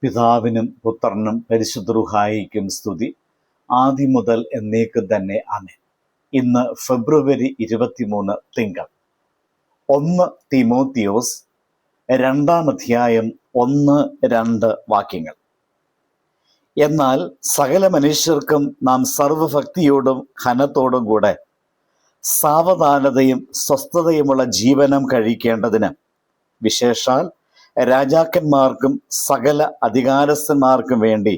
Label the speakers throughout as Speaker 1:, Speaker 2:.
Speaker 1: പിതാവിനും പുത്രനും പരിശുദ്ധ റൂഹായിക്കും സ്തുതി, ആദ്യം മുതൽ എന്നേക്കും തന്നെ ആമേൻ. ഇന്ന് ഫെബ്രുവരി 23 തിങ്കൾ. 1 തീമോത്തിയോസ് 2 അധ്യായം 1-2 വാക്യങ്ങൾ. എന്നാൽ സകല മനുഷ്യർക്കും നാം സർവഭക്തിയോടും ഘനത്തോടും കൂടെ സാവധാനതയും സ്വസ്ഥതയുമുള്ള ജീവനം കഴിക്കേണ്ടതിന്, വിശേഷാൽ രാജാക്കന്മാർക്കും സകല അധികാരസ്ഥന്മാർക്കും വേണ്ടി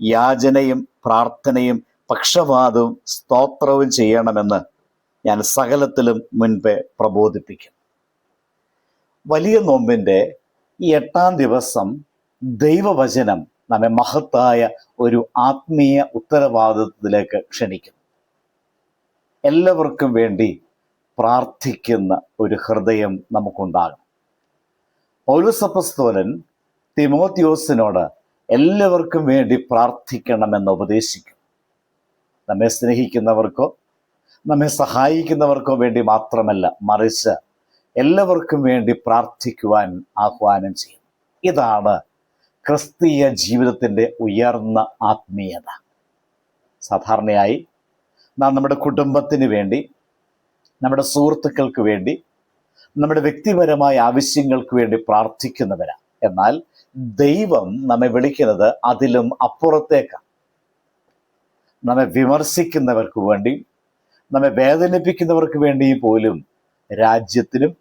Speaker 1: യാചനയും പ്രാർത്ഥനയും പക്ഷപാതവും സ്തോത്രവും ചെയ്യണമെന്ന് ഞാൻ സകലത്തിലും മുൻപേ പ്രബോധിപ്പിക്കും. വലിയ നോമ്പിൻ്റെ ഈ 8-ാം ദിവസം ദൈവവചനം നമ്മെ മഹത്തായ ഒരു ആത്മീയ ഉത്തരവാദിത്വത്തിലേക്ക് ക്ഷണിക്കുന്നു. എല്ലാവർക്കും വേണ്ടി പ്രാർത്ഥിക്കുന്ന ഒരു ഹൃദയം നമുക്കുണ്ടാകും. പൗലോസ് അപ്പോസ്തലൻ തിമോത്തിയോസിനോട് എല്ലാവർക്കും വേണ്ടി പ്രാർത്ഥിക്കണമെന്ന് ഉപദേശിക്കും. നമ്മെ സ്നേഹിക്കുന്നവർക്കോ നമ്മെ സഹായിക്കുന്നവർക്കോ വേണ്ടി മാത്രമല്ല, മറിച്ച് എല്ലാവർക്കും വേണ്ടി പ്രാർത്ഥിക്കുവാൻ ആഹ്വാനം ചെയ്യും. ഇതാണ് ക്രിസ്തീയ ജീവിതത്തിൻ്റെ ഉയർന്ന ആത്മീയത. സാധാരണയായി നാം നമ്മുടെ കുടുംബത്തിന് വേണ്ടി, നമ്മുടെ സുഹൃത്തുക്കൾക്ക് വേണ്ടി, നമ്മുടെ വ്യക്തിപരമായ ആവശ്യങ്ങൾക്ക് വേണ്ടി പ്രാർത്ഥിക്കുന്നവരാണ്. എന്നാൽ ദൈവം നമ്മെ വിളിക്കുന്നത് അതിലും അപ്പുറത്തേക്കാണ്. നമ്മെ വിമർശിക്കുന്നവർക്ക് വേണ്ടി, നമ്മെ വേദനിപ്പിക്കുന്നവർക്ക് വേണ്ടി പോലും രാജ്യത്തിനും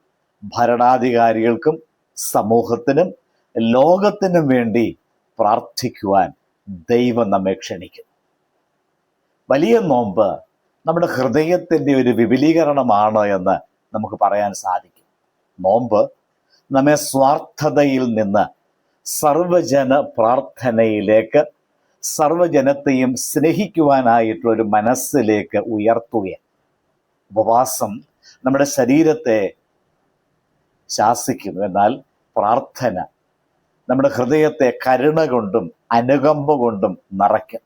Speaker 1: ഭരണാധികാരികൾക്കും സമൂഹത്തിനും ലോകത്തിനും വേണ്ടി പ്രാർത്ഥിക്കുവാൻ ദൈവം നമ്മെ ക്ഷണിക്കുന്നു. വലിയ നോമ്പ് നമ്മുടെ ഹൃദയത്തിൻ്റെ ഒരു വിപുലീകരണമാണ് എന്ന് നമുക്ക് പറയാൻ സാധിക്കും. നോമ്പ് നമ്മെ സ്വാർത്ഥതയിൽ നിന്ന് സർവജന പ്രാർത്ഥനയിലേക്ക്, സർവജനത്തെയും സ്നേഹിക്കുവാനായിട്ടുള്ളൊരു മനസ്സിലേക്ക് ഉയർത്തുകയാണ്. ഉപവാസം നമ്മുടെ ശരീരത്തെ ശാസിക്കുന്നു, എന്നാൽ പ്രാർത്ഥന നമ്മുടെ ഹൃദയത്തെ കരുണ കൊണ്ടും അനുകമ്പ കൊണ്ടും നിറയ്ക്കും.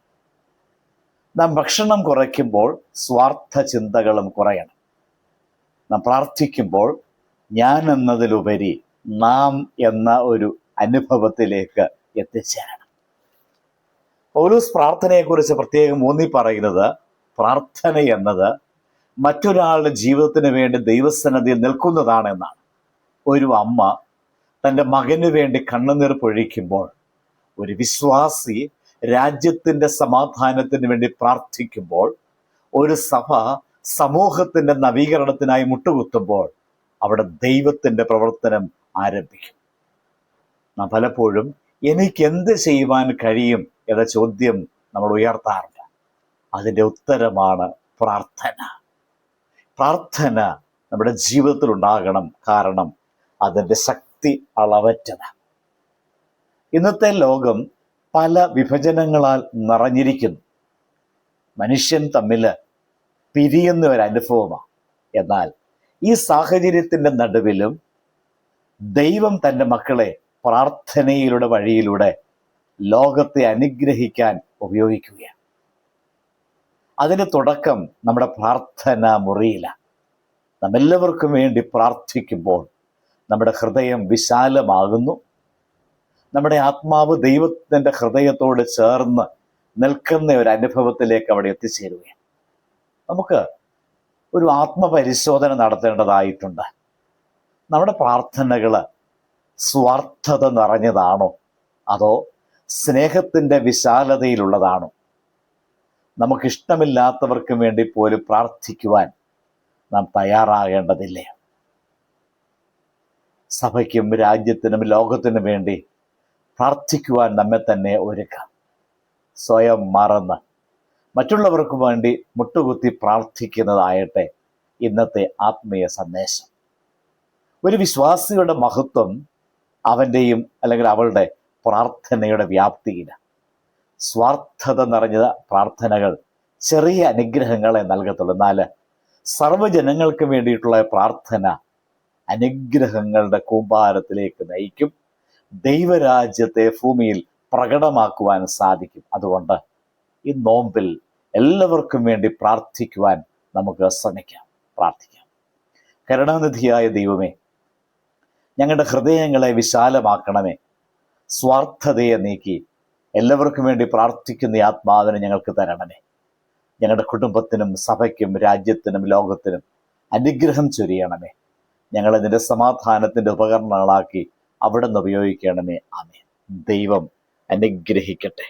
Speaker 1: നാം ഭക്ഷണം കുറയ്ക്കുമ്പോൾ സ്വാർത്ഥ ചിന്തകളും കുറയണം. നാം പ്രാർത്ഥിക്കുമ്പോൾ ഞാൻ എന്നതിലുപരി നാം എന്ന ഒരു അനുഭവത്തിലേക്ക് എത്തിച്ചേരണം. പൗലോസ് പ്രാർത്ഥനയെക്കുറിച്ച് പ്രത്യേകം ഊന്നി പറയുന്നത്, പ്രാർത്ഥന എന്നത് മറ്റൊരാളുടെ ജീവിതത്തിന് വേണ്ടി ദൈവസന്നിധിയിൽ നിൽക്കുന്നതാണ് എന്നാണ്. ഒരു അമ്മ തൻ്റെ മകന് വേണ്ടി കണ്ണുനീർ പൊഴിക്കുമ്പോൾ, ഒരു വിശ്വാസി രാജ്യത്തിൻ്റെ സമാധാനത്തിന് വേണ്ടി പ്രാർത്ഥിക്കുമ്പോൾ, ഒരു സഭ സമൂഹത്തിൻ്റെ നവീകരണത്തിനായി മുട്ടുകുത്തുമ്പോൾ അവിടെ ദൈവത്തിൻ്റെ പ്രവർത്തനം ആരംഭിക്കും. നാം പലപ്പോഴും എനിക്ക് എന്ത് ചെയ്യുവാൻ കഴിയും എന്ന ചോദ്യം നമ്മൾ ഉയർത്താറില്ല. അതിൻ്റെ ഉത്തരമാണ് പ്രാർത്ഥന. പ്രാർത്ഥന നമ്മുടെ ജീവിതത്തിൽ ഉണ്ടാകണം, കാരണം അതിൻ്റെ ശക്തി അളവറ്റതാണ്. ഇന്നത്തെ ലോകം പല വിഭജനങ്ങളാൽ നിറഞ്ഞിരിക്കുന്നു. മനുഷ്യൻ തമ്മിൽ പിരിയുന്ന ഒരനുഭവമാണ്. എന്നാൽ ഈ സാഹചര്യത്തിൻ്റെ നടുവിലും ദൈവം തൻ്റെ മക്കളെ പ്രാർത്ഥനയിലൂടെ വഴിയിലൂടെ ലോകത്തെ അനുഗ്രഹിക്കാൻ ഉപയോഗിക്കുകയാണ്. അതിന് തുടക്കം നമ്മുടെ പ്രാർത്ഥന മുറിയിലാണ്. നമ്മെല്ലാവർക്കും വേണ്ടി പ്രാർത്ഥിക്കുമ്പോൾ നമ്മുടെ ഹൃദയം വിശാലമാകുന്നു. നമ്മുടെ ആത്മാവ് ദൈവത്തിൻ്റെ ഹൃദയത്തോട് ചേർന്ന് നിൽക്കുന്ന ഒരു അനുഭവത്തിലേക്ക് അവിടെ എത്തിച്ചേരുകയാണ്. നമുക്ക് ഒരു ആത്മപരിശോധന നടത്തേണ്ടതായിട്ടുണ്ട്. നമ്മുടെ പ്രാർത്ഥനകൾ സ്വാർത്ഥത നിറഞ്ഞതാണോ, അതോ സ്നേഹത്തിൻ്റെ വിശാലതയിലുള്ളതാണോ? നമുക്കിഷ്ടമില്ലാത്തവർക്ക് വേണ്ടി പോലും പ്രാർത്ഥിക്കുവാൻ നാം തയ്യാറാകേണ്ടതില്ലേ? സഭയ്ക്കും രാജ്യത്തിനും ലോകത്തിനും വേണ്ടി പ്രാർത്ഥിക്കുവാൻ നമ്മെ തന്നെ ഒരുക്കാം. സ്വയം മറന്ന് മറ്റുള്ളവർക്ക് വേണ്ടി മുട്ടുകുത്തി പ്രാർത്ഥിക്കുന്നതാകട്ടെ ഇന്നത്തെ ആത്മീയ സന്ദേശം. ഒരു വിശ്വാസിയുടെ മഹത്വം അവൻ്റെയും അല്ലെങ്കിൽ അവളുടെ പ്രാർത്ഥനയുടെ വ്യാപ്തിയിലാണ്. സ്വാർത്ഥത നിറഞ്ഞ പ്രാർത്ഥനകൾ ചെറിയ അനുഗ്രഹങ്ങളെ നൽകത്തുള്ളൂ. എന്നാൽ സർവ്വജനങ്ങൾക്ക് വേണ്ടിയിട്ടുള്ള പ്രാർത്ഥന അനുഗ്രഹങ്ങളുടെ കൂമ്പാരത്തിലേക്ക് നയിക്കും. ദൈവരാജ്യത്തെ ഭൂമിയിൽ പ്രകടമാക്കുവാൻ സാധിക്കും. അതുകൊണ്ട് ഈ നോമ്പിൽ എല്ലാവർക്കും വേണ്ടി പ്രാർത്ഥിക്കുവാൻ നമുക്ക് ശ്രമിക്കാം. പ്രാർത്ഥിക്കാം. കരുണാനിധിയായ ദൈവമേ, ഞങ്ങളുടെ ഹൃദയങ്ങളെ വിശാലമാക്കണമേ. സ്വാർത്ഥതയെ നീക്കി എല്ലാവർക്കും വേണ്ടി പ്രാർത്ഥിക്കുന്ന ഈ ആത്മാവിനെ ഞങ്ങൾക്ക് തരണമേ. ഞങ്ങളുടെ കുടുംബത്തിനും സഭയ്ക്കും രാജ്യത്തിനും ലോകത്തിനും അനുഗ്രഹം ചൊരിയണമേ. ഞങ്ങളെ നിന്റെ സമാധാനത്തിൻ്റെ ഉപകരണങ്ങളാക്കി അവിടെ നിന്ന് ഉപയോഗിക്കണമേ. ആമേൻ. ദൈവം അനുഗ്രഹിക്കട്ടെ.